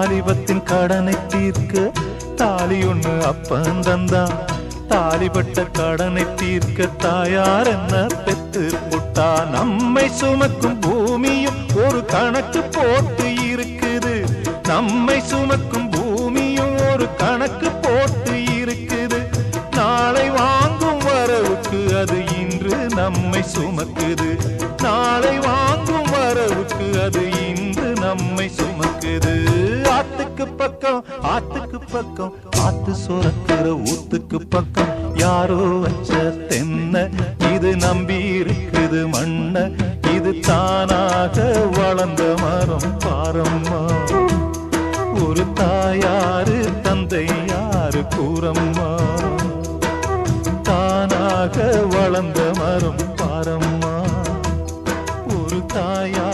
வாலிபத்தின் கடனை தீர்க்க தாலி ஒண்ணு அப்பன் தந்தான். தாலிபட்ட கடனை தீர்க்க தாயார் என்ன பெத்து புட்டா. நம்மை சுமக்கும் பூமியும் ஒரு கணக்கு போட்டு இருக்குது. நம்மை சுமக்கும் பூமியும் ஒரு கணக்கு போட்டு இருக்குது. நாளை வாங்கும் வரவுக்கு அது இன்று நம்மை சுமக்குது. நாளை வாங்கும் வரவுக்கு அது இன்று நம்மை சுமக்குது. ஆத்துக்கு பக்கம் ஆத்துக்கு பக்கம் ஆத்து சுரக்கிற ஊத்துக்கு பக்கம் யாரோ வச்ச தென்ன இது நம்பி இருக்குது மண்ண. இது தானாக வளர்ந்த மரம் பாரம்மா. ஒரு தாயாரு தந்தை யாரு கூறம்மா. தானாக வளர்ந்த மரம் பாரம்மா. ஒரு தாயார்